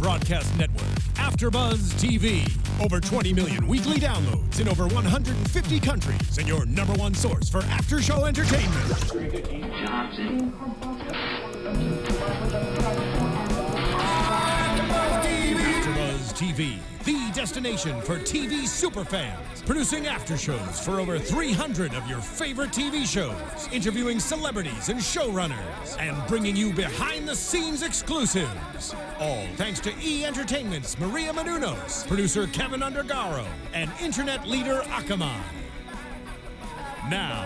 broadcast network, AFTERBUZZ TV. Over 20 million weekly downloads in over 150 countries, and your #1 source for after-show entertainment. AFTERBUZZ TV, the destination for TV superfans, producing after shows for over 300 of your favorite TV shows, interviewing celebrities and showrunners, and bringing you behind-the-scenes exclusives. All thanks to E! Entertainment's Maria Menounos, producer Kevin Undergaro, and internet leader Akamai. Now,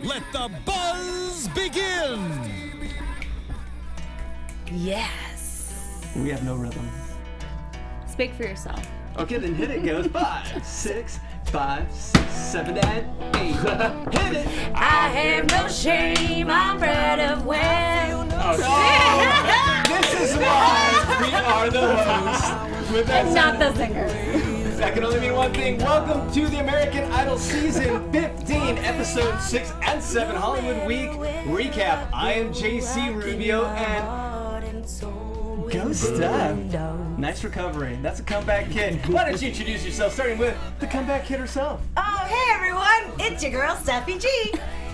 let the buzz begin! Yes. We have no rhythm. Speak for yourself. Okay, then hit it. Goes 5, 6, 5, 6, 7, and 8. Hit it. I have no shame. I'm proud of when. This is why we are the hosts. With that And not the singer. that can only mean one thing. Welcome to the American Idol Season 15, Episode 6 and 7, Hollywood Week Recap. I am JC Rubio, and go Steph. Nice recovery. That's a comeback kid. Why don't you introduce yourself, starting with the comeback kid herself? Oh, hey everyone, it's your girl Stephanie G.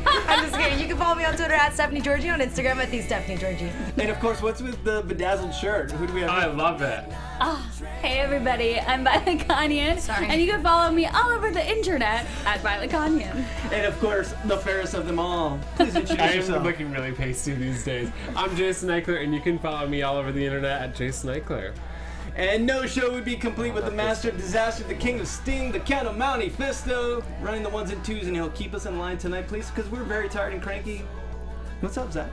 I'm just kidding. You can follow me on Twitter at Stephanie Giorgi, on Instagram at @TheStephanieGiorgi. And of course, what's with the bedazzled shirt? Who do we have? I love it. Oh, hey everybody, I'm Violet Kanian. Sorry. And you can follow me all over the internet at Violet Kanian. And of course, the fairest of them all. Please introduce I am yourself. looking really pasty these days. I'm Jason Ikeler, and you can follow me all over the internet at Jason Ikeler. And no show would be complete with the master of disaster, the king of sting, the count of Mount Fisto, running the ones and twos, and he'll keep us in line tonight, please, because we're very tired and cranky. What's up, Zach?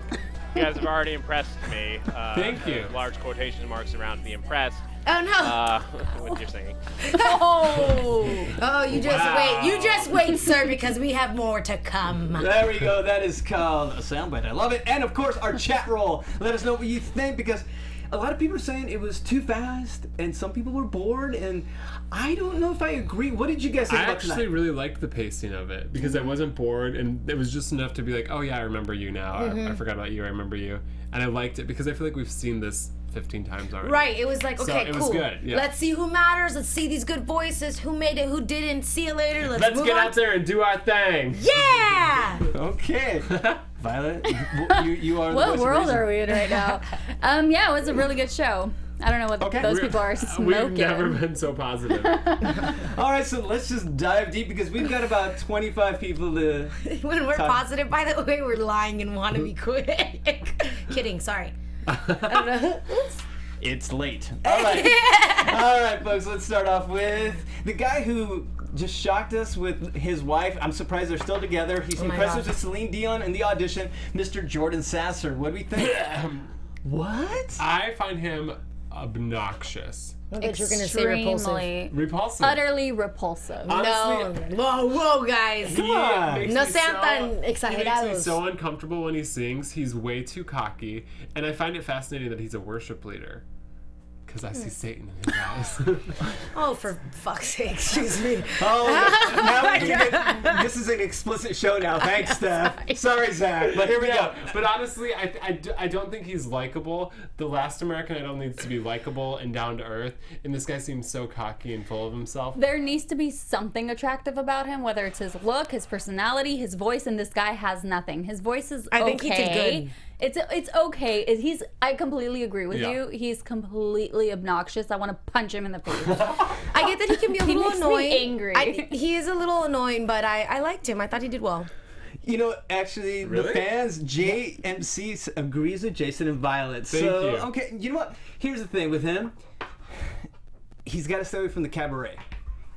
You guys have already impressed me. Thank you. Large quotation marks around the impressed. Oh no. With your singing. Oh, you just wait. You just wait, sir, because we have more to come. There we go. That is called a soundbite. I love it. And of course, our chat roll. Let us know what you think, because a lot of people are saying it was too fast, and some people were bored, and I don't know if I agree. What did you guys think I about actually tonight? really liked the pacing of it because I wasn't bored, and it was just enough to be like, oh yeah, I remember you now. I forgot about you. I remember you. And I liked it because I feel like we've seen this 15 times already. Right, it was like, okay, it cool. was good, yeah. Let's see who matters. Let's see these good voices. Who made it? Who didn't? See you later. Let's move get on. out there and do our thing. Yeah. Okay. Violet, you are the What voice of world reason. are we in right now? Yeah, it was a really good show. I don't know what Okay. those people are smoking. We've never been so positive. All right, so let's just dive deep, because we've got about 25 people to... When we're Talk. positive, by the way, we're lying and want to be quick. Kidding, sorry. I don't know. It's late. All right. All right, folks, let's start off with the guy who just shocked us with his wife. I'm surprised they're still together. He's my impressed God. us with Celine Dion in the audition. Mr. Jordan Sasser. What do we think? What? I find him obnoxious. I thought you were going to say repulsive. Extremely, Repulsive. utterly repulsive. No. Honestly, Whoa, guys. Come on. makes No me sean tan He makes me exagerados. so uncomfortable when he sings. He's way too cocky, and I find it fascinating that he's a worship leader. Because I see Satan in his eyes. Oh, for fuck's sake, excuse me. Oh, now we can get, this is an explicit show now. Thanks, Steph. Sorry, Zach, but here we go. But honestly, I don't think he's likable. The last American Idol needs to be likable and down to earth, and this guy seems so cocky and full of himself. There needs to be something attractive about him, whether it's his look, his personality, his voice, and this guy has nothing. His voice is okay. I think he did good. It's okay. I completely agree with Yeah. you. He's completely obnoxious. I want to punch him in the face. I get that he can be a He little makes me annoying. angry. He is a little annoying, but I liked him. I thought he did well. You know, actually, the Really? fans, JMC agrees with Jason and Violet. Thank so, you. okay, you know what? Here's the thing with him. He's got to stay away from the cabaret.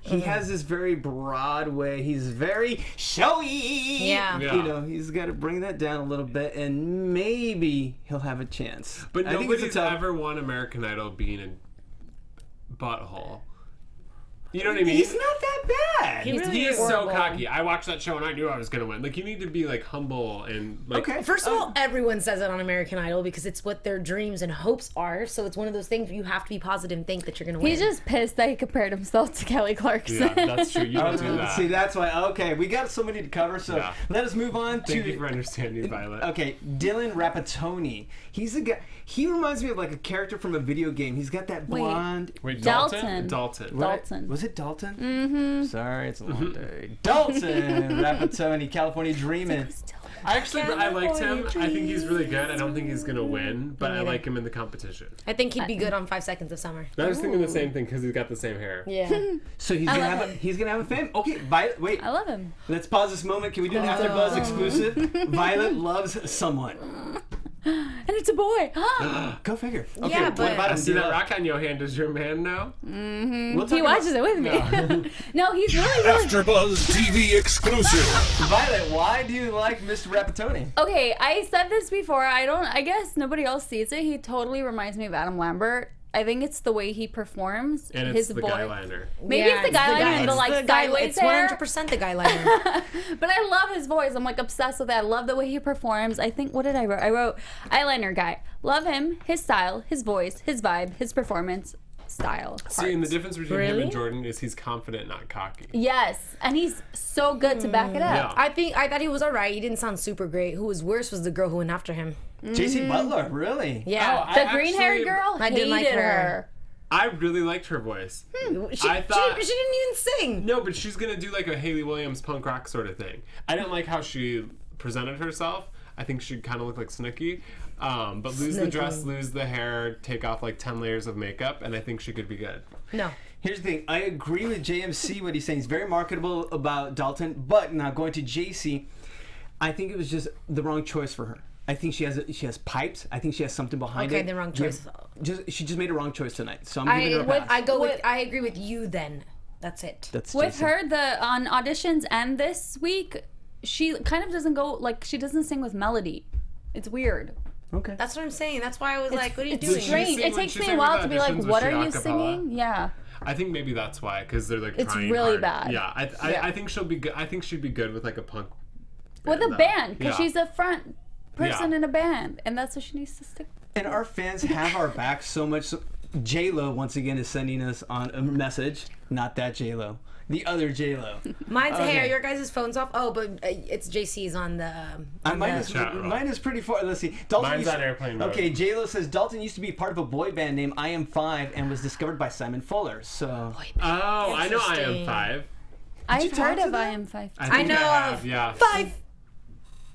He has this very broad way. He's very showy. Yeah. Yeah. You know, he's got to bring that down a little bit, and maybe he'll have a chance. But I think it's a nobody's tough- ever won American Idol being a butthole. You know what I mean? He's not that bad. He is so cocky. I watched that show and I knew I was gonna win. Like, you need to be like humble and like. Okay. First of all, everyone says it on American Idol because it's what their dreams and hopes are. So it's one of those things where you have to be positive and think that you're gonna win. He's just pissed that he compared himself to Kelly Clarkson. Yeah, that's true. You don't do that. See, that's why. Okay, we got so many to cover. So let us move on to. Thank you for understanding, Violet. Okay, Dylan Rapatoni. He's a guy. He reminds me of like a character from a video game. He's got that blonde. Wait, Dalton. Dalton. Dalton. Was it Dalton? Mm-hmm. Sorry, it's a long day. Dalton Rapatoni, California Dreamin'. I liked him. I think he's really good. I don't think he's gonna win, but I like him in the competition. I think he'd be good on 5 Seconds of Summer. I was thinking the same thing because he's got the same hair. Yeah. So he's gonna have a fan. Okay, Violet. Wait. I love him. Let's pause this moment. Can we do an AfterBuzz exclusive? Violet loves someone. And it's a boy. Go figure. Okay, Yeah, what but- about I him? see that rock on your hand. Does your man know? We'll talk He watches it with me. No, he's really good. AfterBuzz TV exclusive. Violet, why do you like Mr. Rapatoni? Okay, I said this before. I guess nobody else sees it. He totally reminds me of Adam Lambert. I think it's the way he performs. And it's his the voice. guy liner. Maybe it's the guy liner and the like sideways It's hair. 100% the guy liner. But I love his voice. I'm like obsessed with it. I love the way he performs. I think, what did I write? I wrote eyeliner guy. Love him, his style, his voice, his vibe, his performance, style. See, and the parts. difference between him Really? and Jordan is he's confident, not cocky. Yes, and he's so good to back it up. Yeah. I thought he was alright. He didn't sound super great. Who was worse was the girl who went after him. JC Butler, really? Yeah. Oh, The green-haired girl, I didn't like hated her. I really liked her voice. She I thought- didn't even sing. No, but she's gonna do like a Hayley Williams punk rock sort of thing. I didn't like how she presented herself. I think she kind of looked like Snooki. But lose the dress, lose the hair, take off like 10 layers of makeup, and I think she could be good. No. Here's the thing. I agree with JMC what he's saying. He's very marketable about Dalton, but now going to JC, I think it was just the wrong choice for her. I think she has pipes. I think she has something behind it. Okay, the wrong choice. She just made a wrong choice tonight. So I'm giving her a pass. I agree with you then. That's it. That's With JC. her, on auditions and this week, she kind of doesn't go, like, she doesn't sing with melody. It's weird. Okay. That's what I'm saying. That's why I was like, what are you It's doing? strange. sing It when takes she me sang a while with to be like, auditions? Was what she are you a cappella? singing? Yeah. I think maybe that's why, because they're like It's trying really hard. bad. Yeah, I think she'll be good. I think she'd be good with like a punk. With a though. band, because Yeah. she's a front person Yeah. in a band, and that's what she needs to stick with. And our fans have our back so much. So J-Lo, once again, is sending us on a message. Not that J-Lo. The other J-Lo. Mine's Okay. hair. Your guys' phone's off. Oh, but it's JC's on the. Mine is pretty far. Let's see. Dalton Mine's used- on airplane mode. Okay, J-Lo says Dalton used to be part of a boy band named I Am 5 and was discovered by Simon Fuller. So Oh, I know I am Interesting. 5. I've you talk heard to of them? I Am 5. I think know have, of yeah. 5.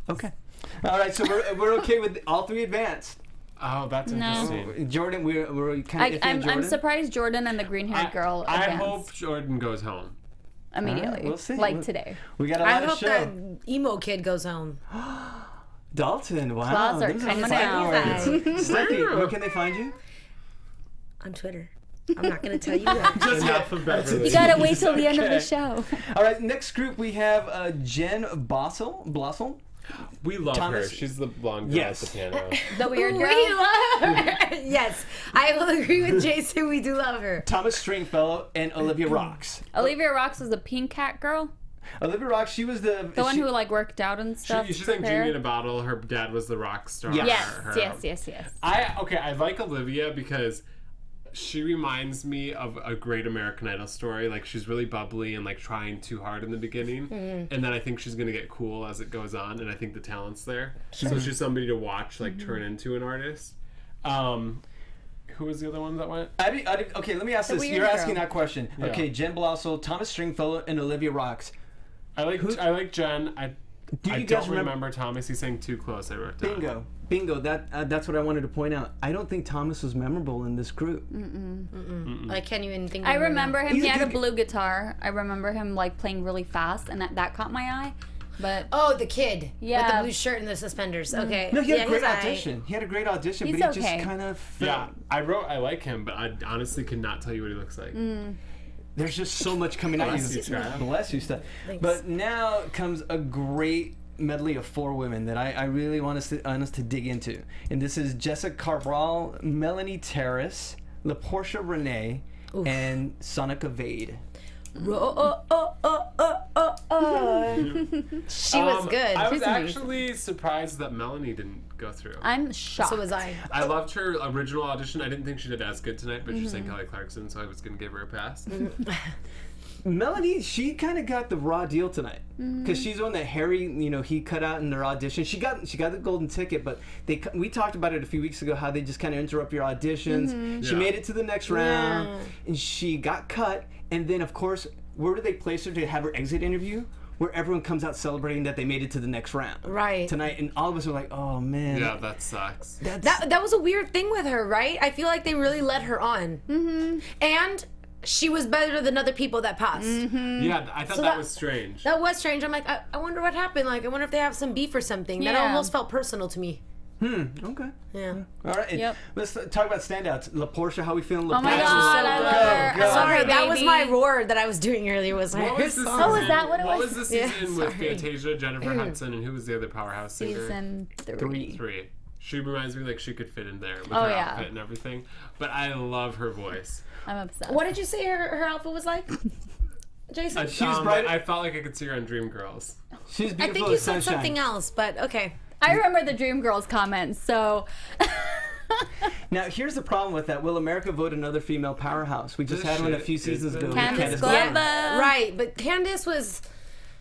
okay. All right, so we're okay with all three advanced. Oh, that's interesting. Jordan, we're kind of iffy on I'm Jordan. surprised Jordan and the green-haired girl I advanced hope Jordan goes home. immediately, we'll see. like today. We got a I lot of hope show. that emo kid goes home. Dalton, wow. Claws are those the coming fight out. words. Steffi, where can they find you? On Twitter. I'm not going to tell you that. Enough of Beverly. You gotta wait till the end of the Okay. show. All right, next group we have Jen Blossel. We love Thomas- her. She's the blonde girl Yes. at the piano. The weird We girl. love her. Yes, I will agree with Jason. We do love her. Thomas Stringfellow and Olivia Rocks. Olivia Rocks was the pink cat girl, Olivia Rocks, she was the the one who like worked out and stuff. She's to like prepare. Genie in a Bottle. Her dad was the rock star. Yes. Yes. I like Olivia because she reminds me of a great American Idol story. Like, she's really bubbly and like trying too hard in the beginning, and then I think she's gonna get cool as it goes on. And I think the talent's there, so she's somebody to watch like turn into an artist. Who was the other one that went? Okay, let me ask this. weird You're asking girl. that question. Yeah. Okay, Jen Blossel, Thomas Stringfellow, and Olivia Rocks. I like Jen. I you guys don't remember- remember Thomas. He sang Too Close. I wrote down. Bingo. That's what I wanted to point out. I don't think Thomas was memorable in this group. I can't even think. I of her remember now. him. He's He a had a good- blue guitar. I remember him like playing really fast, and that caught my eye. But Oh, the kid with Yeah. the blue shirt and the suspenders. Okay. No, he had a great he's alright. audition. He had a great audition, He's but he okay. just kind of Yeah, I like him, but I honestly could not tell you what he looks like. There's just so much coming at Bless you. you, Trav. Bless you, Steph. But now comes a great medley of 4 women that I really want us to dig into. And this is Jessica Cabral, Melanie Terrace, LaPortia Renee, and Sonica Vade. She was good. I was She's amazing. actually surprised that Melanie didn't go through. I'm shocked. So was I. I loved her original audition. I didn't think she did as good tonight, but she sang Kelly Clarkson, so I was going to give her a pass. Melanie, she kind of got the raw deal tonight because she's the one that Harry, he cut out in their audition. She got the golden ticket, but we talked about it a few weeks ago how they just kind of interrupt your auditions. She Yeah. made it to the next round, and she got cut. And then, of course, where do they place her to have her exit interview? Where everyone comes out celebrating that they made it to the next round Right. tonight, and all of us are like, "Oh man, Yeah, that sucks. That was a weird thing with her, right? I feel like they really let her on. And she was better than other people that passed. Yeah, I thought So that that- was strange. That was strange. I'm like, I wonder what happened. Like, I wonder if they have some beef or something. That Yeah. almost felt personal to me. Okay. Yeah. All right. and Yep. Let's talk about standouts. La Portia, how we feeling? Oh my La god, Portia? I love her. Go. I love Sorry, her, that was baby. my roar that I was doing earlier. Was What was the season? Oh, is that what it What was? was the Yeah, season with sorry. Fantasia, Jennifer Hudson, and who was the other powerhouse singer? Season 3. 3. She reminds me like she could fit in there with Oh, her yeah. outfit and everything. But I love her voice. I'm obsessed. What did you say her outfit was like, Jason? She was bright. I felt like I could see her on Dreamgirls. She's I beautiful think you as said sunshine. something else, but okay. I remember the Dreamgirls comments, so Now, here's the problem with that. Will America vote another female powerhouse? We just This had one a shit few is seasons the- ago. with Candace Candace Glover. Right, but Candace was.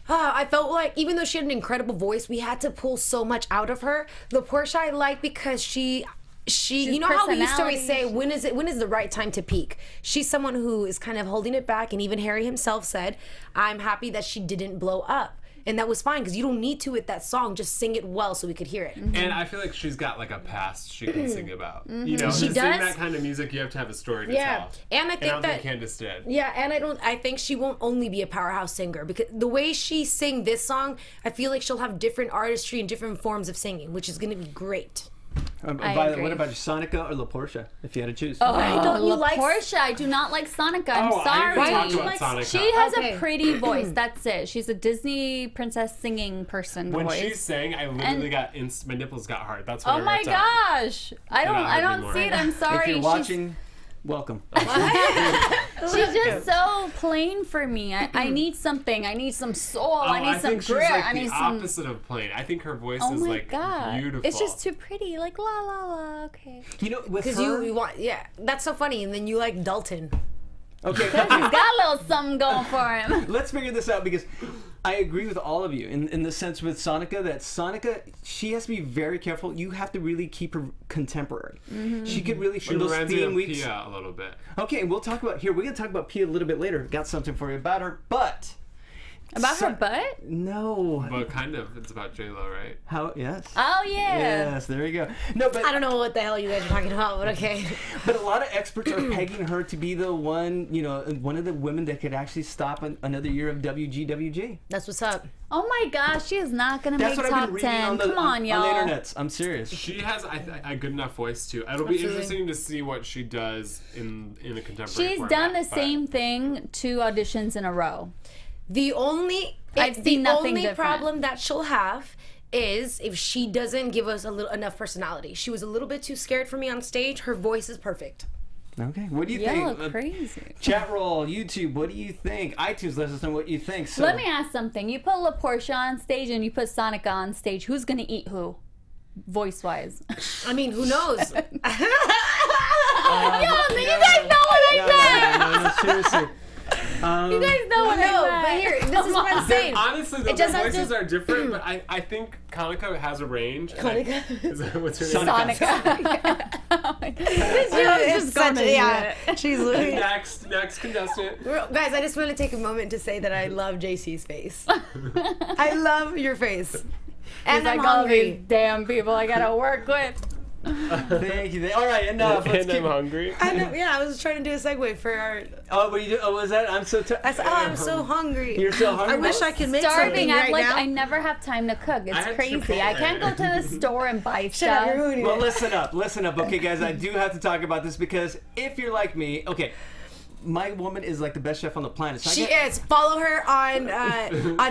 I felt like even though she had an incredible voice, we had to pull so much out of her. The Portia I like because she you know how we used to always say personality. when is the right time to peak? She's someone who is kind of holding it back, and even Harry himself said, I'm happy that she didn't blow up. And that was fine because you don't need to with that song. Just sing it well so we could hear it. And I feel like she's got like a past she can sing about. You know, She to sing does. that kind of music, you have to have a story to Yeah, tell. and I And think I don't that think Candace did. yeah, and I think she won't only be a powerhouse singer because the way she sang this song, I feel like she'll have different artistry and different forms of singing, which is going to be great. Violet, agree. what about you, Sonica or La Portia, if you had to choose? Why don't you like- Portia? I do not like Sonica. I'm Oh, I sorry. already Why talked don't you about like- Sonica. She has Okay. a pretty voice. That's it. She's a Disney princess singing person When voice. she sang, I literally got my nipples got hard. That's what Oh I my wrote down. gosh! I don't hard see anymore. it. I'm sorry. If you're She's- watching, welcome. She's just so plain for me. I need something. I need some soul. I need some think she's grit. like I need the some. opposite of plain. I think her voice Oh is my like god! beautiful. It's just too pretty. Like la la la. Okay. You know, with Because her, you want, yeah, that's so funny. And then you like Dalton. okay, He's got a little something going for him. let's figure this out because I agree with all of you in the sense with Sonica that Sonica, she has to be very careful. You have to really keep her contemporary. She could really shoot It those reminds me theme of weeks. Pia a little bit. Okay, and we're going to talk about Pia a little bit later. Got something for you about her, but About her butt? no. But kind of. It's about J-Lo, right? How? Yes. Oh yeah. Yes, there you go. No, but I don't know what the hell you guys are talking about, but okay. But a lot of experts are pegging her to be the one, one of the women that could actually stop another year of WGWG. That's what's up. Oh my gosh, she is not gonna That's make what I've top been reading 10. on the, Come on, y'all. on the internet. I'm serious. She has a good enough voice too. It'll be interesting to see what she does in a contemporary She's format, done the but- same thing 2 auditions in a row. I've seen nothing only different. problem that she'll have is if she doesn't give us enough personality. She was a little bit too scared for me on stage. Her voice is perfect. Okay, what do you Y'all think? are crazy. Chat roll, YouTube, what do you think? iTunes, let us know what you think. So, Let me ask something. You put La Portia on stage and you put Sonica on stage. Who's gonna eat who? Voice-wise. I mean, who knows? You guys know what I meant! No, seriously. You guys know what No, I but meant! here, this is what I'm saying. Honestly, It their just has voices to- are different, but I think Kanika has a range. and Kanika? What's her name? Sonica. Oh my God. This Oh, girl is it's just such gonna a, eat yeah. it. She's literally. Next contestant. Guys, I just want to take a moment to say that I love JC's face. I love your face. And I'm Like all these hungry. damn people I gotta work with. Thank you. All right, enough. Let's And I'm keep... hungry. I know, yeah, I was trying to do a segue for our. Oh, what you do? Oh, was that? I'm so tired. I said, oh, I'm so hungry. You're so hungry? I wish I could make Starving. something I right now. I never have time to cook. It's had crazy. Chipotle. I can't go to the store and buy Shut up, you're stuff. ruining Well, it. listen up. Okay, guys, I do have to talk about this because if you're like me, okay, my woman is like the best chef on the planet. So I She get- is. Follow her on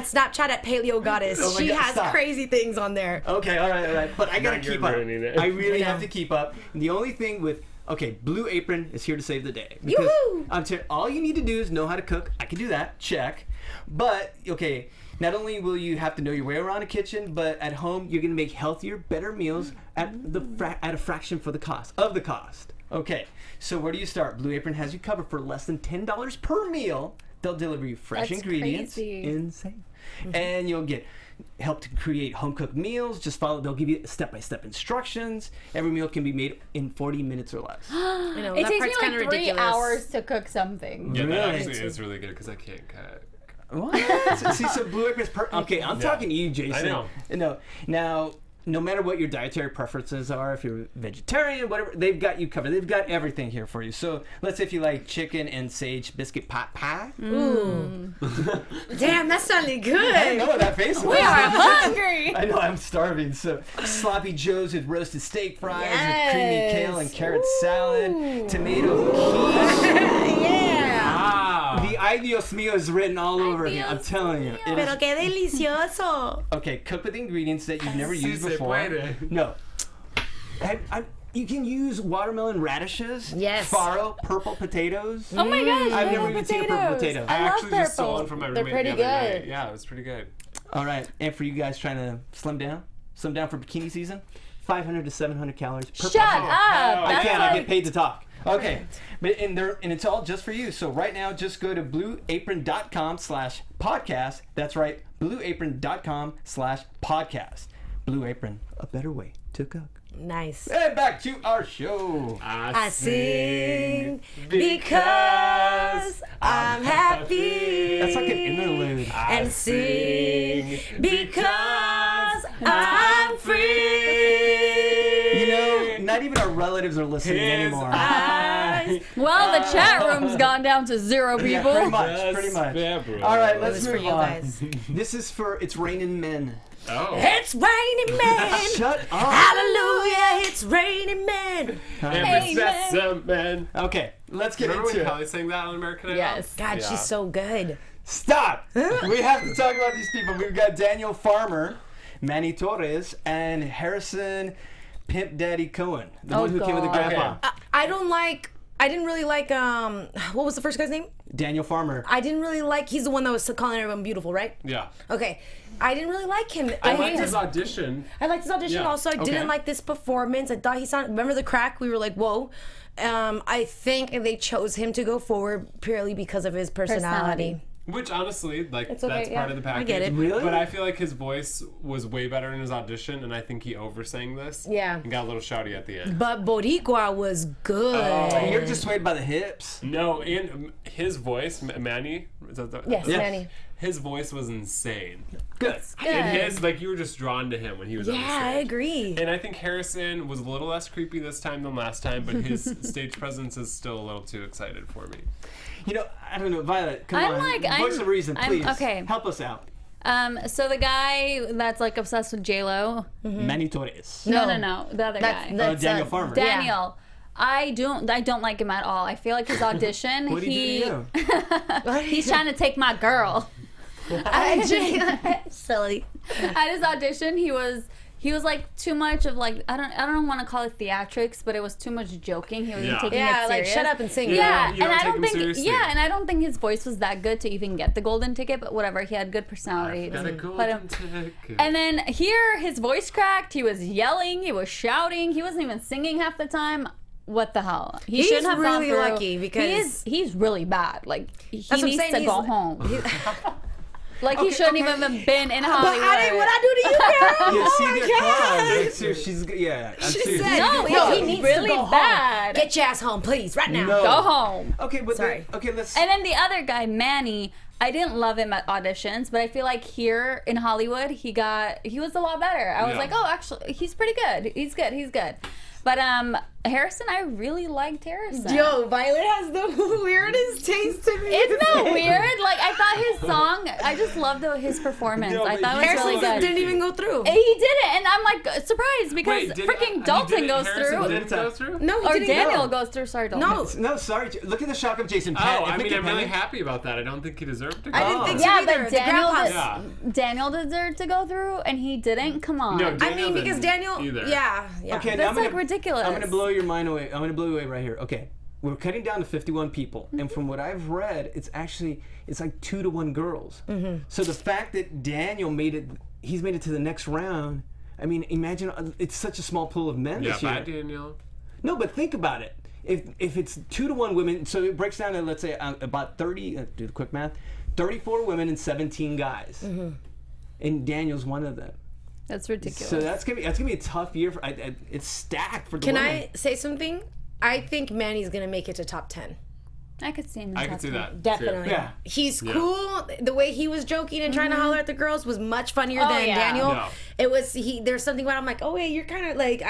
Snapchat at Paleo Goddess. Oh my She God, has stop. crazy things on there. Okay, all right. But I gotta Now you're keep up. ruining it. I really Yeah. have to keep up. And the only thing with Okay, Blue Apron is here to save the day. Because all you need to do is know how to cook. I can do that. Check. But, okay, not only will you have to know your way around a kitchen, but at home you're going to make healthier, better meals at a fraction of the cost. Okay, so where do you start? Blue Apron has you covered for less than $10 per meal. They'll deliver you fresh ingredients. Crazy. Insane. And you'll get help to create home-cooked meals. Just follow. They'll give you step-by-step instructions. Every meal can be made in 40 minutes or less. I know, It that takes part's me kinda like 3 ridiculous. hours to cook something. Yeah, that Really? actually is really good because I can't cook. What? See, so Blue Apron's okay, I'm talking to you, Jason. I know. No, now, no matter what your dietary preferences are, if you're vegetarian, whatever, they've got you covered. They've got everything here for you. So let's say if you like chicken and sage biscuit pot pie. Ooh. Damn, that sounded good. I didn't know what that face was. We are hungry. I know, I'm starving. So sloppy joes with roasted steak fries, with Yes. creamy kale and carrot salad, tomato quiche. Yeah. The ideos mío is written all over here. I'm Adios telling you. It Pero is- qué delicioso. Okay, cook with ingredients that you've never Si used se before. puede. No. You can use watermelon radishes. Yes. Farro, purple potatoes. Oh my gosh, I've never purple even seen a purple potato. I I love actually just saw purple. one from my They're roommate pretty the other good. night. Yeah, it was pretty good. All right, and for you guys trying to slim down for bikini season, 500 to 700 calories per Shut person. up. I That's can't. I like get paid to talk. Okay, but and it's all just for you. So right now, just go to blueapron.com/podcast. That's right, blueapron.com/podcast. Blue Apron, a better way to cook. Nice. And back to our show. I sing because I'm happy. That's like an interlude. And sing because I'm free. You know, not even our relatives are listening anymore. Well, the chat room's gone down to 0 Yeah, people. pretty much. Pretty much. All right, let's was for move you on. guys. This is for It's Raining Men. Oh. It's raining men. Shut up. Hallelujah, it's raining men. Every specimen. Man. Okay, let's get Remember when into it. Kelly sang that on American Idol? Yes. God, Yeah. she's so good. Stop! We have to talk about these people. We've got Daniel Farmer, Manny Torres, and Harrison Pimp Daddy Cohen, the one who came with the God. grandpa. I didn't really like, what was the first guy's name? Daniel Farmer. I didn't really like, he's the one that was calling everyone beautiful, right? Yeah. Okay. I didn't really like him. I liked his audition. I liked his audition Yeah. also. I Okay. didn't like this performance. I thought he sounded, remember the crack? We were like, whoa. I think they chose him to go forward purely because of his personality. Which honestly, like, It's okay, that's part yeah. of the package. I get it. Really? But I feel like his voice was way better in his audition, and I think he oversang this. Yeah. And got a little shouty at the end. But Boricua was good. Oh, you're just swayed by the hips. No, and his voice, Manny. Is that the, Yes, Yes. Manny. His voice was insane. Good. And his, like, you were just drawn to him when he was on the Yeah, stage. I agree. And I think Harrison was a little less creepy this time than last time, but his stage presence is still a little too excited for me. You know, I don't know, Violet, come I'm on. like- Voice of reason, I'm- please. okay. Help us out. So the guy that's like obsessed with J-Lo. Manny Torres. No, No. the other guy. Daniel Farmer. Daniel. I don't like him at all. I feel like his audition, What did he do to you? he's trying to take my girl. Silly. At his audition, he was like too much of like I don't want to call it theatrics, but it was too much joking. He wasn't Yeah. taking Yeah, it like serious. shut up and sing. Yeah, You don't and I take don't him think seriously. and I don't think his voice was that good to even get the golden ticket. But whatever, he had good personality. Got a Put golden him- ticket. And then here, his voice cracked. He was yelling. He was shouting. He wasn't even singing half the time. What the hell? He He's shouldn't have gone really through. lucky because- he's really bad. Like he That's what I'm needs saying, to he's- go home. Like he shouldn't even have been in But Hollywood. I didn't, what I do to you, girl? Yeah, see, Oh my they're God. calm. She's, yeah. I'm She serious. said, No, he needs to really go bad. home. Get your ass home, please, right now. No. Go home. Okay, but Sorry. okay, let's. And then the other guy, Manny, I didn't love him at auditions, but I feel like here in Hollywood, he was a lot better. I was Yeah. like, oh, actually, he's pretty good. He's good. But Harrison, I really liked Harrison. Yo, Violet has the weirdest taste to me. It's not weird. Like I thought his song, I just loved his performance. No, I but thought it was Harrison really good. didn't even go through. He did it, and I'm like surprised because Wait, did- freaking Dalton goes Harrison through, didn't go through? No, he or didn't Daniel go. goes through. Sorry, Dalton. No. No, sorry. Look at the shock of Jason. Oh, I If we mean, can I'm really pan it- happy about that. I don't think he deserved to go. I didn't think so Yeah, either. but The grandpa's- Yeah. Daniel deserved to go through, and he didn't. Come on. No, I mean, because didn't Daniel. either. Yeah. Okay, now That's I'm gonna, like ridiculous. I'm gonna blow your mind away. I'm gonna blow you away right here. Okay, we're cutting down to 51 people, and from what I've read, it's like 2-to-1 girls. So the fact that Daniel he's made it to the next round. I mean, imagine it's such a small pool of men this year. Bye, Daniel. No, but think about it. If it's 2-to-1 women, so it breaks down to, let's say, about 30. Do the quick math. 34 women and 17 guys, and Daniel's one of them. That's ridiculous. So that's gonna be a tough year. It's stacked for the women. Can I say something? I think Manny's gonna make it to top 10. I could see him in the I top could see 10. that. Definitely. Yeah. He's cool. The way he was joking and trying to holler at the girls was much funnier Oh, than yeah. Daniel. Yeah. It was there's something about him like, oh wait, you're kind of like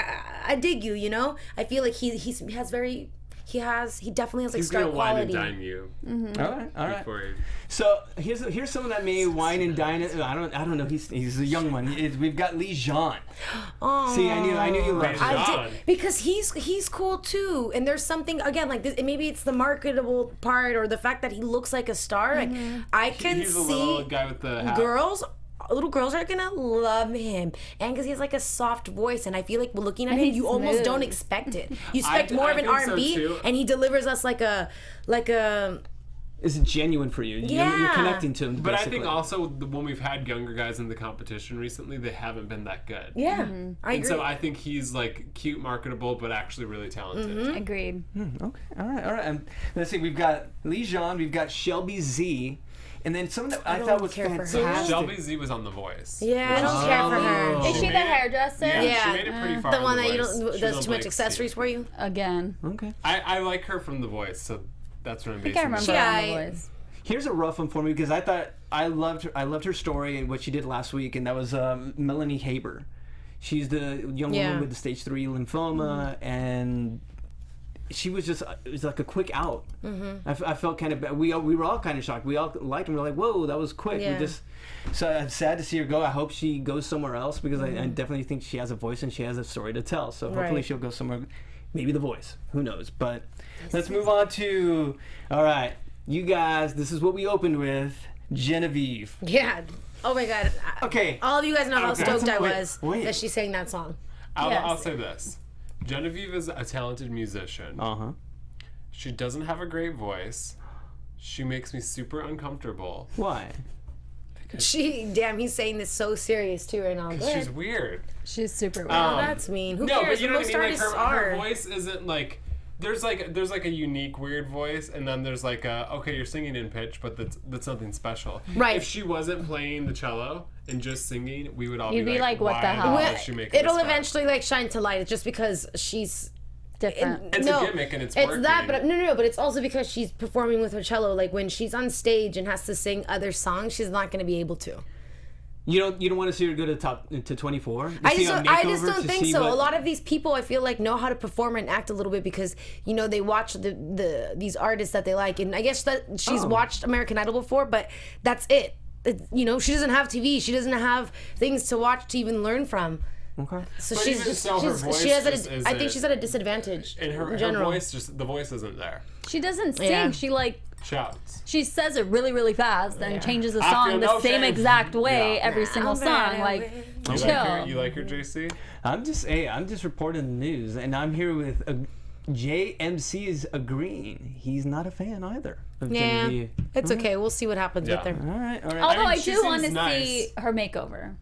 I dig you, you know? I feel like he definitely has like He's star gonna wine and quality. dine you. All right. Before you. So here's someone that may wine and dine it. I don't know. He's a young one. We've got Lee Jean. Oh. See, I knew you loved I him. I John. did, because he's cool too, and there's something again like this. Maybe it's the marketable part or the fact that he looks like a star. Like I can He's the see little guy with the hat. little girls are gonna love him, and because he has like a soft voice, and I feel like looking at And him, he's you almost smooth. don't expect it. You expect I more of an think so, R&B, too. and he delivers us like a. It's genuine for you. You're Yeah. connecting to him. But basically. I think also when we've had younger guys in the competition recently, they haven't been that good. Yeah, I And agree. so I think he's like cute, marketable, but actually really talented. Agreed. Okay. All right. Let's see. We've got Lee Jean. We've got Shelby Z. And then someone that I don't thought was care for her. fantastic. Shelby Z was on The Voice. Yeah, I don't care for her. Is she the made it- hairdresser? Yeah. She made it pretty far. The on one that you Voice. don't She was does on too much Blake's accessories team. for you. Again. Okay. I like her from The Voice, so that's what I'm I basing think I remember it on. on Yeah, the voice. Here's a rough one for me because I loved her story and what she did last week, and that was Melanie Haber. She's the young woman with the stage 3 lymphoma, and she was just it was like a quick out. I felt kind of bad. We were all kind of shocked. We all liked her. We were like, whoa, that was quick. Yeah. So I'm sad to see her go. I hope she goes somewhere else because I definitely think she has a voice and she has a story to tell. So hopefully Right. she'll go somewhere, maybe The Voice. Who knows? But let's move on to, all right, you guys, this is what we opened with, Genevieve. Yeah. Oh my God. Okay. All of you guys know how Okay. stoked I Wait, was wait. that she sang that song. I'll say this. Genevieve is a talented musician. Uh-huh. She doesn't have a great voice. She makes me super uncomfortable. Why? He's saying this so serious too right now. Go She's ahead. weird. She's super weird. Oh, that's mean. Who No, cares? but you know Most what I mean? Like artists her are. voice isn't like there's like a unique weird voice, and then there's like a okay, you're singing in pitch, but that's nothing special. Right. If she wasn't playing the cello and just singing, we would all You'd be like, what why the hell? is she making It'll this far? eventually like shine to light. It's just because she's Different. It's no, a gimmick and it's that, working. but no, but it's also because she's performing with her cello. Like when she's on stage and has to sing other songs, she's not going to be able to. You don't want to see her go to top to 24? I just don't think so. A lot of these people, I feel like, know how to perform and act a little bit because they watch these artists that they like, and I guess that she's watched American Idol before, but that's it. She doesn't have TV. She doesn't have things to watch to even learn from. Okay. So But even so, her voice she has just I think she's at a disadvantage and her in general. voice The voice isn't there. She doesn't sing. Yeah. She shouts. she says it really, really fast and changes the I song feel the no same shame. exact way Yeah. every single song. Like, chill. You like her, JC? I'm just reporting the news, and I'm here with JMC is agreeing. He's not a fan either of Yeah, Genevieve. it's okay. We'll see what happens with Yeah. her. All right. Although I mean, I she do want to seems nice. see her makeover.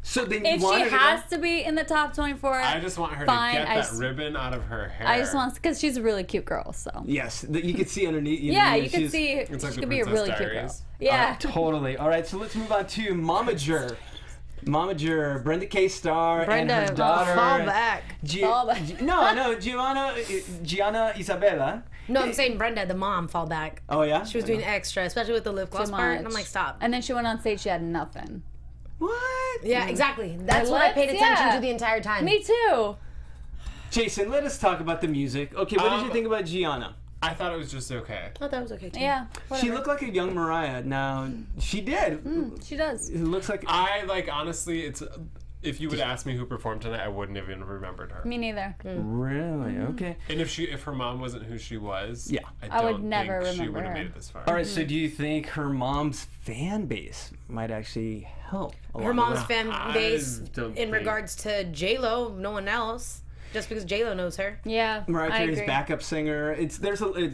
So then If you she wanted to has go? to be in the top 24, I just want her fine. to get I that just- ribbon out of her hair. I just want because she's a really cute girl. So Yes, you could see underneath. yeah, you can she's- see It's like she the could be a Princess really cute girl. Diaries. Yeah. Totally. All right, so let's move on to Momager. Momager, Brenda K. Starr, Brenda, and her daughter. fall back. Fall back. No, Gianna Isabella. No, I'm saying Brenda, the mom, fall back. Oh yeah. She was doing extra, especially with the lip gloss Too part. And much. I'm like, stop. And then she went on stage. She had nothing. What? Yeah, exactly. That's what I lips? paid attention Yeah. to the entire time. Me too. Jason, let us talk about the music. Okay, what did you think about Gianna? I thought it was just okay. I thought that was okay too. Yeah. She Whatever. looked like a young Mariah. Now she did. She does. It looks like. I honestly, it's if you would ask me who performed tonight, I wouldn't have even remembered her. Me neither. Really? Okay. And if her mom wasn't who she was, Yeah. I would don't never think she remember would have her. made it this far. All right. So do you think her mom's fan base might actually help? Her along mom's the way? fan base don't in think- regards to J-Lo, no one else. just because J-Lo knows her. Yeah, Mariah I Carey's agree. backup singer.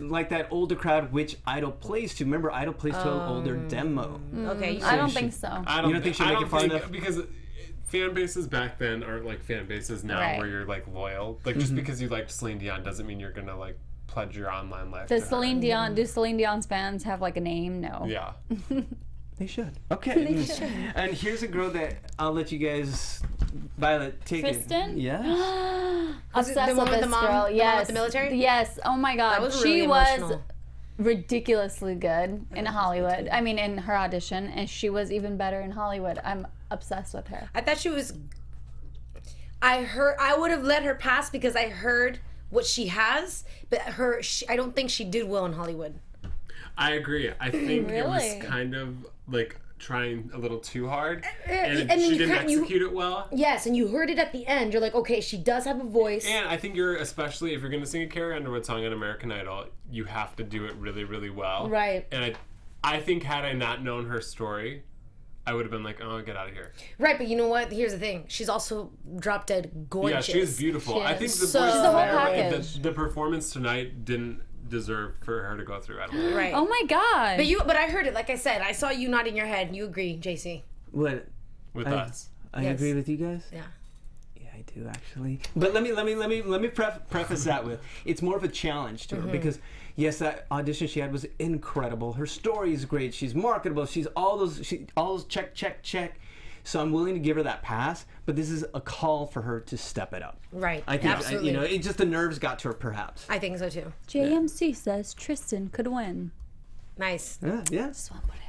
Like that older crowd, which Idol plays to. Remember, Idol plays to an older demo. Okay, I don't think so. I You don't think she'll make it far enough? Because fan bases back then aren't like fan bases now, Right. where you're like loyal. Like just because you liked Celine Dion doesn't mean you're gonna like pledge your online life. Does to Celine her. Dion? Do Celine Dion's fans have like a name? No. Yeah. They should. Okay. And here's a girl that I'll let you guys, Violet, take Kristen? it. Yeah. Was it Obsessed the one with with this the mom- girl. the one Yes. with the military? Yes. Oh my God. That was She really was emotional. ridiculously good in Hollywood. I mean, in her audition, and she was even better in Hollywood. I'm obsessed with her. I thought she was. I would have let her pass because I heard what she has, but I don't think she did well in Hollywood. I agree. I think it was Really? kind of like trying a little too hard, and and then she you didn't can't- you- execute it well. Yes, and you heard it at the end. You're like, okay, she does have a voice. And I think especially if you're going to sing a Carrie Underwood song on American Idol, you have to do it really, really well. Right. And I think had I not known her story, I would have been like, oh, get out of here. Right, but you know what? Here's the thing. She's also drop dead gorgeous. Yeah, she is beautiful. She I is. think the So- voice She's the whole there, package. the performance tonight didn't deserve for her to go through. I don't think. Right. Oh my God. But I heard it. Like I said, I saw you nodding your head. You agree, JC? What? With I- us. I Yes. agree with you guys. Yeah. Yeah, I do actually. But let me preface that with it's more of a challenge to her because yes, that audition she had was incredible. Her story is great. She's marketable. She's all those check. So I'm willing to give her that pass, but this is a call for her to step it up. Right. I think Absolutely. it just the nerves got to her perhaps. I think so too. JMC says Tristan could win. Nice. Yeah. Just want to put it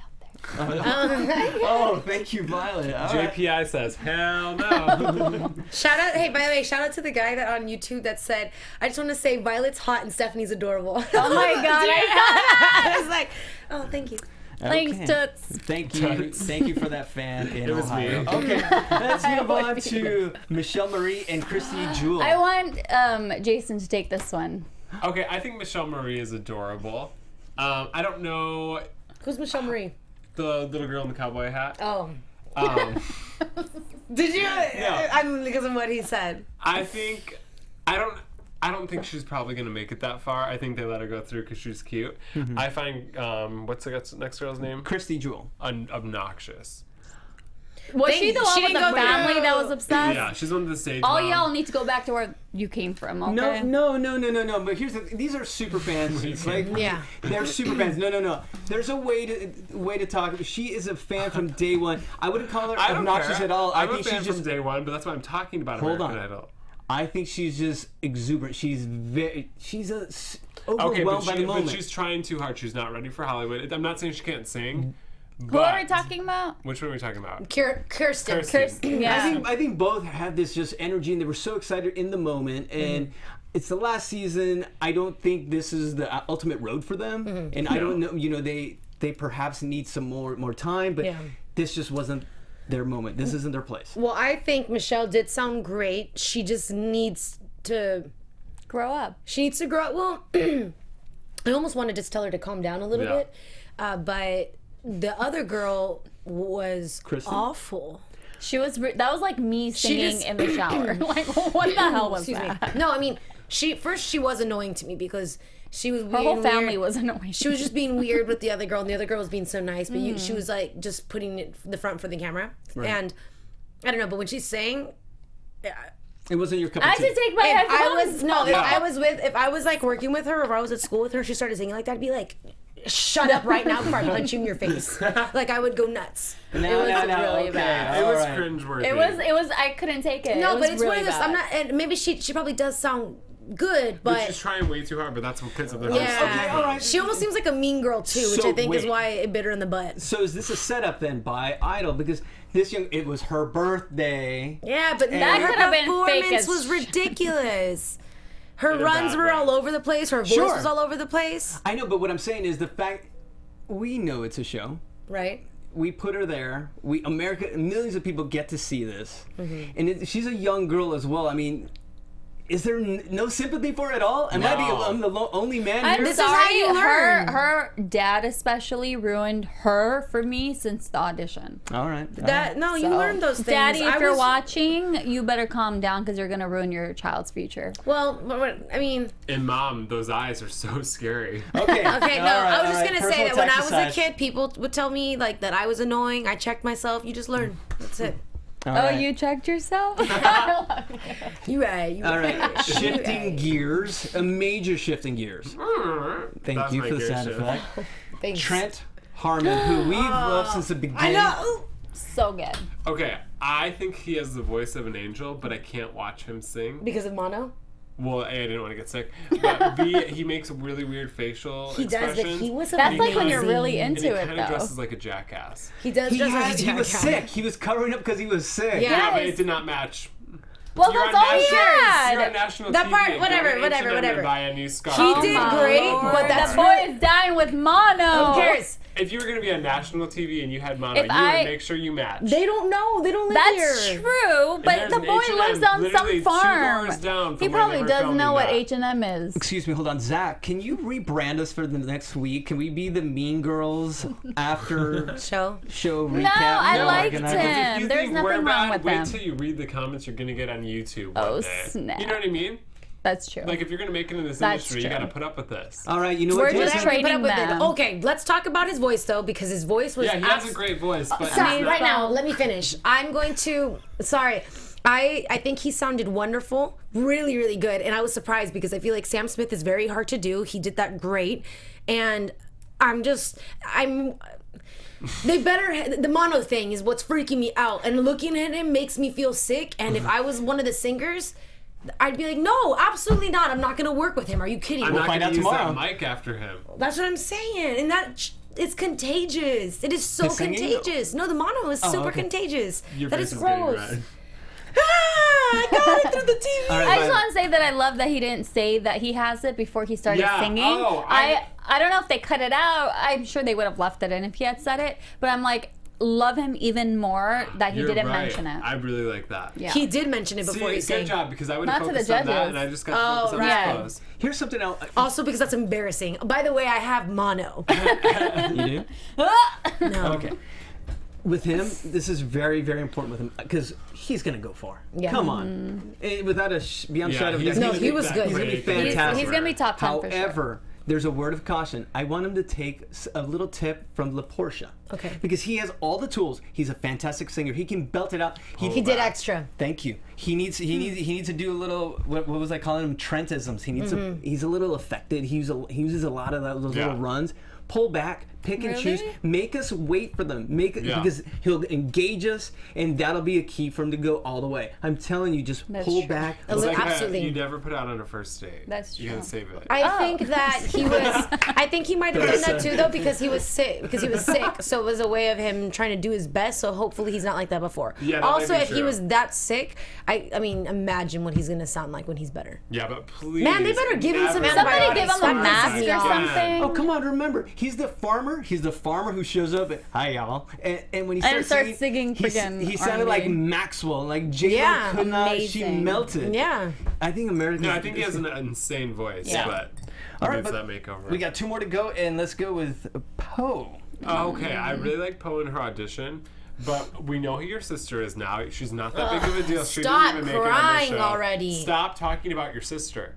out there. Oh, thank you, Violet. All right. JPI says, hell no. Shout out! Hey, by the way, shout out to the guy that on YouTube that said, "I just want to say Violet's hot and Stephanie's adorable." Oh my God. I I was like, "Oh, thank you." Thanks, Okay. Toots. Thank you for that fan in It was Ohio. me. Okay, let's move on to Michelle Marie and Christy Jewell. I want Jason to take this one. Okay, I think Michelle Marie is adorable. I don't know Who's Michelle Marie? the little girl in the cowboy hat. Oh, Um, did you? I'm because of what he said. I think I don't think she's probably gonna make it that far. I think they let her go through because she's cute. I find what's the next girl's name? Christy Jewell. Obnoxious. Was she the one she with the didn't go family through- that was obsessed? Yeah, she's one of the stage. All mom. y'all need to go back to where you came from, okay? No. But here's these are super fans. It's like Yeah. they're super fans. No. There's a way to talk. She is a fan from day one. I wouldn't call her I don't obnoxious care. at all. I'm I think a fan she's from just. day one, but that's why I'm talking about Hold American on. Idol. I think she's just exuberant. She's Okay, overwhelmed by the moment. but she's trying too hard. She's not ready for Hollywood. I'm not saying she can't sing. Who are we talking about? Which one are we talking about? Kirsten. Kirsten. Yeah. I think both had this just energy and they were so excited in the moment and it's the last season. I don't think this is the ultimate road for them and I don't know, they perhaps need some more time, but this just wasn't their moment. This isn't their place. Well, I think Michelle did sound great. She just needs to Grow up. She needs to grow up. Well, I almost want to just tell her to calm down a little Yeah. bit, but the other girl was Kristen? awful. That was like me singing just- in the shower. Like, what the hell was Excuse that? me. No, I mean, she was annoying to me because she was Her being whole family weird. was annoying. She was just being weird with the other girl, and the other girl was being so nice, but she was like just putting it the front for the camera. And I don't know, but when she's saying, It wasn't your cup I of had tea. to take my if headphones. if I was like working with her, or if I was at school with her, she started singing like that, I'd be like, shut up right now before I punch you in your face. Like I would go nuts. It was really bad. It was All right. cringeworthy. It was. I couldn't take it. No, It but was it's really one of those. bad. I'm not, and maybe she probably does sound good, But she's but trying way too hard, but that's because of the yeah, Okay, all right. she almost seems like a mean girl too, which So I think is wait. why it bit her in the butt. So is this a setup then by Idol? Because it was her birthday. Yeah, but That her could have been fake performance as was ridiculous. Her In a runs bad were way. all over the place. Her voice Sure. was all over the place. I know, but what I'm saying is the fact we know it's a show. Right. We put her there. Millions of people get to see this, Mm-hmm. and she's a young girl as well. I mean, is there no sympathy for it at all? Am I I'm the only man I'm here? This is how you learn. Her dad especially ruined her for me since the audition. All right. You learn those things. Daddy, if you're watching, you better calm down because you're going to ruin your child's future. Well, I mean... And Mom, those eyes are so scary. Okay. I was just going to say that when I was a kid, people would tell me like that I was annoying. I checked myself. You just learn. That's it. You checked yourself? You right. All right. Shifting gears. A major shifting gears. Thank you for the sound effect. Thanks. Trent Harmon, who we've loved since the beginning. I know. So good. Okay, I think he has the voice of an angel, but I can't watch him sing. Because of mono? Well, A, I didn't want to get sick. But B, he makes really weird facial expressions. He does, but he was That's like when you're really into it, And he kind though. of dresses like a jackass. He does dress like a He was jackass. sick. He was covering up because he was sick. Yeah. Yeah, but it did not match. Well, You're that's on all he national- had. You're on national That TV. part, Go to whatever. H&M and buy a new scarf. He did great, Lord, but that's the boy is dying with mono. Who cares? If you were going to be on national TV and you had mono, If you I- would make sure you match. They don't know. They don't live That's here. true, but there's the an boy H&M lives on literally some 2 farm. doors down from He where probably they were doesn't know filming what that. H&M is. Excuse me, hold on. Zach, can you rebrand us for the next week? Can we be the Mean Girls after Show. show recap? No, I liked American Idol? him. If you There's think nothing we're wrong bad, with wait them. till you read the comments you're going to get on YouTube Oh, one day. snap. You know what I mean? That's true. Like, if you're going to make it in this That's industry, you true. got to put up with this. All right, you know We're what, just Jason? trading Put up with it. them. Okay, let's talk about his voice though, because his voice was. Yeah, he has a great voice, but Sorry, he's not- right now, let me finish. I'm going to. Sorry. I think he sounded wonderful, really, really good, and I was surprised because I feel like Sam Smith is very hard to do. He did that great, and they better. The mono thing is what's freaking me out, and looking at him makes me feel sick. And if I was one of the singers, I'd be like, no, absolutely not. I'm not going to work with him. Are you kidding I'm me? not find going out to use tomorrow. that mic after him. That's what I'm saying, and it's contagious. It is so His singing? contagious. No, the mono is super okay. contagious. Your That face is getting gross. red. I got it through the TV. All right, I just bye. want to say that I love that he didn't say that he has it before he started Yeah. singing. Oh, I don't know if they cut it out. I'm sure they would have left it in if he had said it. But I'm like, love him even more that he You're didn't right. mention it. I really like that. Yeah. He did mention it before See, he good sang. job, because I would Not have to the focused on that, judges. and I just got to focus on right. his clothes. Here's something else. Also because that's embarrassing. By the way, I have mono. You do? No. Okay. With him, this is very, very important with him because he's gonna go far. Yeah. Come on, Without a beyond Yeah, shadow of a he's doubt, No, gonna he get was that good. He's gonna be great fantastic. He's going to be top 10 for sure. However, there's a word of caution. I want him to take a little tip from La Portia. Okay. Because he has all the tools. He's a fantastic singer. He can belt it out. He did extra. Thank you. He needs to do a little. What was I calling him? Trentisms. He needs to. He's a little affected. He uses a lot of those Yeah. little runs. Pull back, pick and choose. Really? Make us wait for them. Yeah. Because he'll engage us, and that'll be a key for him to go all the way. I'm telling you, just That's pull true. back. It's like Absolutely. you never put out on a first date. That's You gotta true. save it. I think that he was. I think he might have done that too, though, because he was sick. So it was a way of him trying to do his best. So hopefully he's not like that before. Yeah, that might also, be if he true. was that sick, I mean, imagine what he's gonna sound like when he's better. Yeah, but please. Man, they better give him some never- Somebody antibiotics. give him a That mask pisses me or off. something. Oh, come on, remember, he's the farmer. He's the farmer who shows up and, hi, y'all. And when he starts singing friggin' he sounded like R&B. Maxwell. Like, J-Lo Yeah, could not, she amazing. melted. Yeah. I think American. No, I think he has an insane voice, Yeah. but All he right, needs but that makeover. We got 2 more to go, and let's go with Poe. Oh, okay, I really like Poe in her audition, but we know who your sister is now. She's not that big of a deal. She stop didn't even make it on crying the show. already. Stop talking about your sister.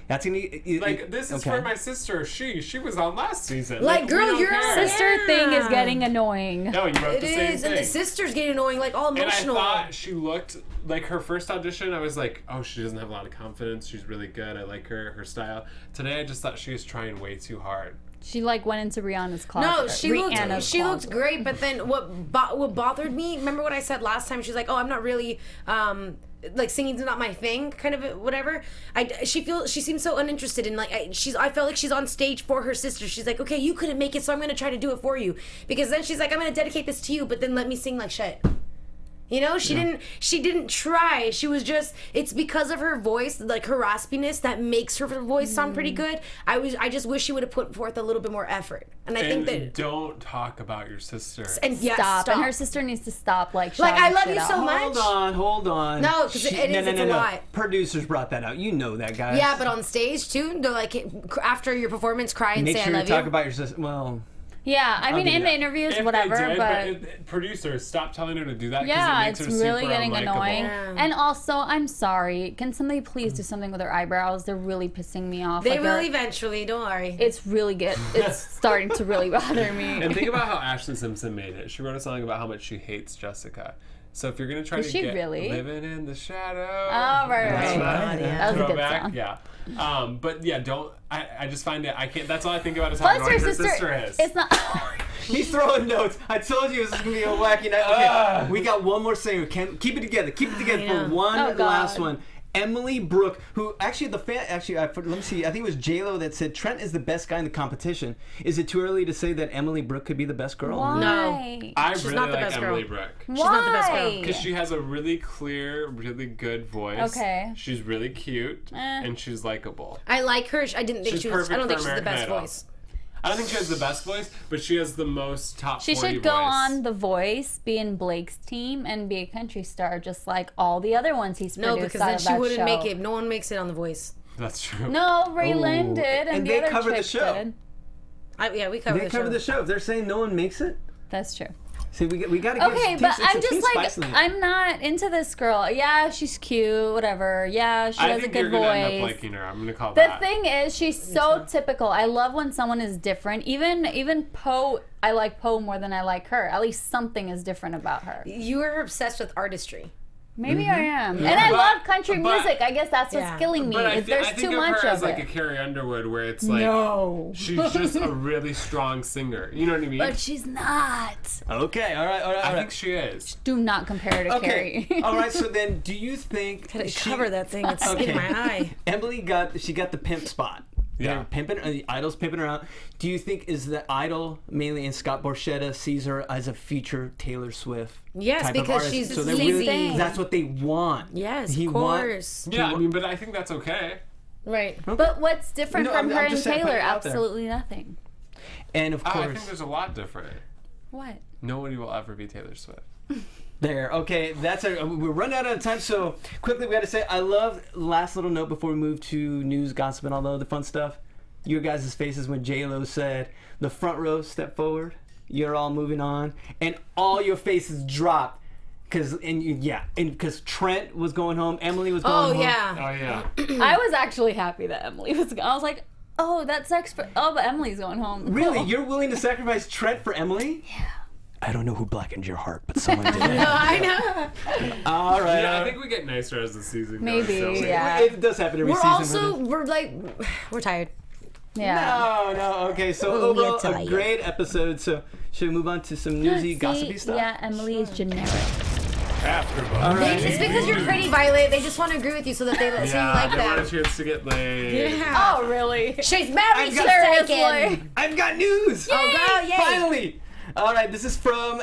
That's gonna Like, this is for my sister. She was on last season. Like, we girl, don't your care. Sister thing is Yeah. getting annoying. No, you wrote It the same is, thing. and the sister's getting annoying, like all And I emotional. thought she looked like her first audition. I was like, oh, she doesn't have a lot of confidence. She's really good. I like her style. Today, I just thought she was trying way too hard. She like went into Rihanna's closet. No, Rihanna's she looked closet. great, but then what bothered me? Remember what I said last time? She's like, "Oh, I'm not really like singing's not my thing," kind of whatever. She seems so uninterested in like I felt like she's on stage for her sister. She's like, "Okay, you couldn't make it, so I'm gonna try to do it for you." Because then she's like, "I'm gonna dedicate this to you," but then let me sing like shit. You know, she didn't try. She was just, it's because of her voice, like her raspiness, that makes her voice sound pretty good. I just wish she would have put forth a little bit more effort. And I think that don't talk about your sister. And stop. And her sister needs to stop like I love you so much. Hold on. No, because it's a lot. Producers brought that out. You know that, guys. Yeah, but on stage too, they're like after your performance, cry and make say sure I love you talk you. about your sister. Well. Yeah, I mean, in the interviews, If whatever, they did, but producers, stop telling her to do that. Yeah, it makes it's her really super getting unlikable. annoying. Yeah. And also, I'm sorry. Can somebody please do something with their eyebrows? They're really pissing me off. They will eventually. Don't worry. It's really good. It's starting to really bother me. And think about how Ashley Simpson made it. She wrote a song about how much she hates Jessica. So if you're gonna try Is to she get really? Living in the Shadow, Oh, right. That was a good throwback, song. yeah. But yeah, don't. I just find it. I can't. That's all I think about is how Plus, annoying your her sister, sister is. it's not. He's throwing notes. I told you this was gonna be a wacky night. Okay, we got one more singer. Keep it together. Keep it together for one Oh, God. last one. Emily Brooke, who actually let me see. I think it was J-Lo that said Trent is the best guy in the competition. Is it too early to say that Emily Brooke could be the best girl? Why? No. I She's really not the like best Emily girl. Brooke. Why? She's not the best girl. Because she has a really clear, really good voice. Okay. She's really cute and she's likable. I like her. I didn't think She's she was. I perfect don't think for she's the best American Idol. voice. I don't think she has the best voice, but she has the most top 40 She should voice. go on The Voice, be in Blake's team, and be a country star, just like all the other ones he's No, produced because out then of she that wouldn't show. make it. No one makes it on The Voice. That's true. No, Ray Lynn did, and, And the they other cover the chick show. did. Yeah, we cover They the cover show. the show. If they're saying no one makes it, That's true. see, we got to give Okay, but I'm just like, I'm not into this girl. Yeah, she's cute, whatever. Yeah, she I has a think good you're going to end up voice. liking her. I'm going to call The that. thing is, she's so typical. I love when someone is different. Even Poe, I like Poe more than I like her. At least something is different about her. You are obsessed with artistry. Maybe I am. And I But- love country but- music. I guess that's what's Yeah. killing me. But I, If there's I think too of much her of as like it. a Carrie Underwood, where it's like she's just a really strong singer. You know what I mean? But she's not. Okay, all right. I think she is. Do not compare her to Okay, Carrie. all right. So then, do you think Gotta cover that thing. It's in my eye. Emily got the pimp spot? Yeah. They're pimping. The Idol's pimping her out. Do you think is the Idol mainly in Scott Borchetta sees her as a future Taylor Swift? Yes, type of because artist? she's so they're sleazy. really, that's what they want. Yes, He of want- course. Yeah, I mean, but I think that's okay. Right. But what's different No, from I'm her and just saying, Taylor? putting it out there. Absolutely nothing. And of I course, think there's a lot different. What? Nobody will ever be Taylor Swift. there. Okay, we're running out of time. So quickly, we got to say, I love last little note before we move to news, gossip, and all the other fun stuff. Your guys' faces when J-Lo said, "The front row step forward. You're all moving on," and all your faces dropped. Because Trent was going home, Emily was going home. Oh Yeah. yeah. I was actually happy that Emily was. I was like, oh, that's but Emily's going home. Really? Cool. You're willing to sacrifice Trent for Emily? Yeah. I don't know who blackened your heart, but someone did. I know. All right. Yeah, I think we get nicer as the season Maybe, goes. So yeah. It does happen every We're season. also we're tired. Yeah. No. Okay, so Oh, overall, yeah, a tired. great episode. So should we move on to some newsy, gossipy stuff? Yeah, Emily is generic. AFTERBUZZ. All right. It's because you're pretty, Violet. They just want to agree with you so that so you like they want a that. chance to get laid. Yeah. Oh, really? She's married. She's got- taken. I've got news. Oh, girl, yay. Finally. All right, this is from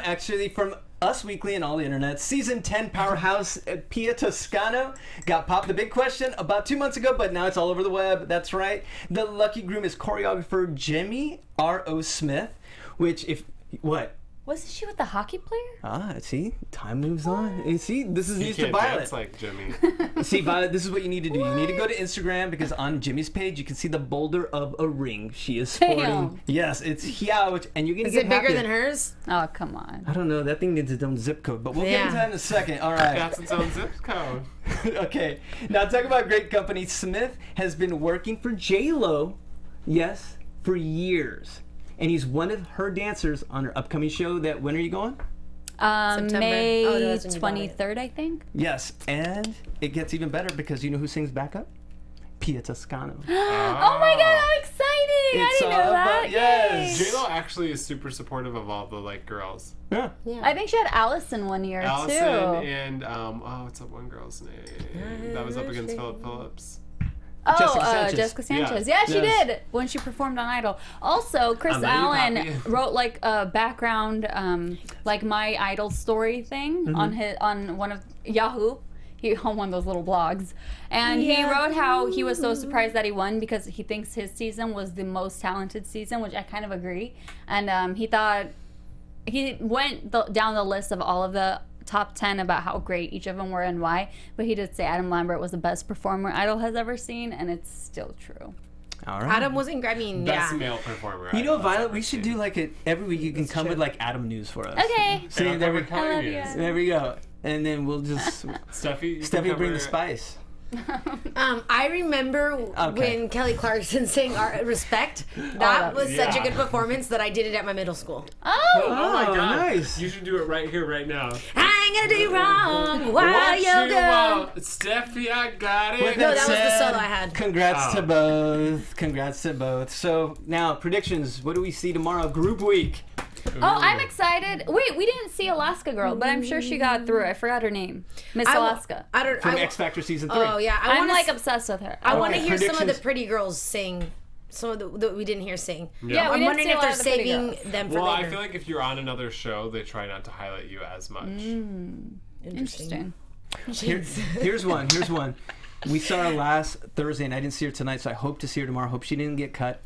Us Weekly and all the internet. Season 10 Powerhouse Pia Toscano got popped. The big question about 2 months ago, but now it's all over the web. That's right. The lucky groom is choreographer Jimmy R.O. Smith, what? Wasn't she with the hockey player? See, time moves on. You see, this is You news to can't Violet. dance like Jimmy. See, Violet, this is what you need to do. You need to go to Instagram because on Jimmy's page you can see the boulder of a ring she is sporting. Damn. Yes, it's huge, and you're gonna Is get it bigger happy. than hers? Oh, come on. I don't know. That thing needs its own zip code, but we'll get Yeah. into that in a second. All right. That's its own zip code. Okay. Now talk about great company. Smith has been working for J-Lo, yes, for years. And he's one of her dancers on her upcoming show that, when are you going? September. May Oh, no, that's when you bought it. 23rd, I think. Yes. And it gets even better because you know who sings backup? Pia Toscano. Oh my god, how exciting! I It's didn't all know that. about- yes. Yay. J-Lo actually is super supportive of all the girls. Yeah. I think she had Allison one year Allison too. and what's that one girl's name? That was up against Philip Phillips. Jessica Sanchez. Yeah, she did when she performed on Idol. Also, Chris Allen wrote like a background, like My Idol story thing on one of Yahoo. He on one of those little blogs, and he wrote how he was so surprised that he won because he thinks his season was the most talented season, which I kind of agree. And he thought he went down the list of all of the top 10 about how great each of them were and why, but he did say Adam Lambert was the best performer Idol has ever seen, and it's still true. All right. Adam wasn't. I mean, Best male performer. You know, Violet, we should do like every week. You can come with like Adam news for us. Okay. See, there we you. go. And then we'll just Steffi bring the spice. I remember when Kelly Clarkson sang "Respect." That was such a good performance that I did it at my middle school. Oh my God! Nice. You should do it right here, right now. I ain't gonna do you wrong while you're gone. Steffi, I got it. No, that was the solo I had. Congrats to both. Congrats to both. So now predictions. What do we see tomorrow? Group week. Oh, I'm excited. Wait, we didn't see Alaska Girl, but I'm sure she got through. I forgot her name. Miss Alaska. From X Factor season 3. Oh yeah, I'm like obsessed with her. I want to hear some of the pretty girls sing. Some of that we didn't hear sing. Yeah, I'm wondering if they're saving them for later. later. I feel like if you're on another show, they try not to highlight you as much. Interesting. Here's one. We saw her last Thursday, and I didn't see her tonight, so I hope to see her tomorrow. Hope she didn't get cut.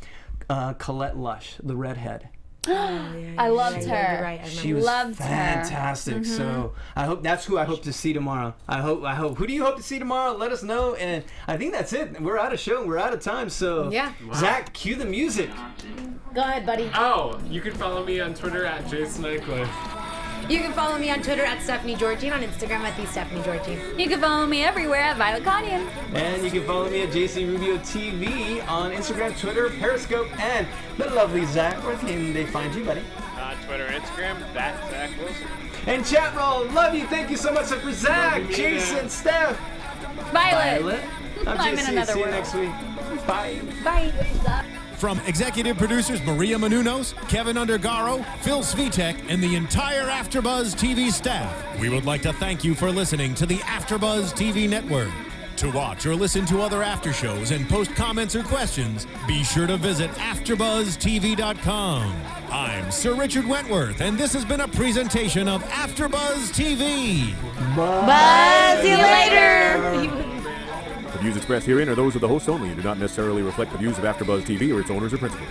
Colette Lush, the redhead. I loved her. You're right. She was fantastic. So I hope that's who I hope to see tomorrow. I hope. Who do you hope to see tomorrow? Let us know. And I think that's it. We're out of show. We're out of time. So Zach, cue the music. Go ahead, buddy. Oh, you can follow me on Twitter at Jason Ikeler. You can follow me on Twitter at Stephanie Giorgi and on Instagram at @TheStephanieGiorgi. You can follow me everywhere at Violet Kanian. And you can follow me at JC Rubio TV on Instagram, Twitter, Periscope, and the lovely Zach. Where can they find you, buddy? On Twitter and Instagram, that's Zach Wilson. And chat roll, love you. Thank you so much for Zach, Jason, Steph, Violet. I'm in JC. another See you world. next week. Bye. Bye. From executive producers Maria Menounos, Kevin Undergaro, Phil Svitek, and the entire AfterBuzz TV staff, we would like to thank you for listening to the AfterBuzz TV network. To watch or listen to other after shows and post comments or questions, be sure to visit AfterBuzzTV.com. I'm Sir Richard Wentworth, and this has been a presentation of AfterBuzz TV. Buzz you later. The views expressed herein are those of the hosts only and do not necessarily reflect the views of AfterBuzz TV or its owners or principals.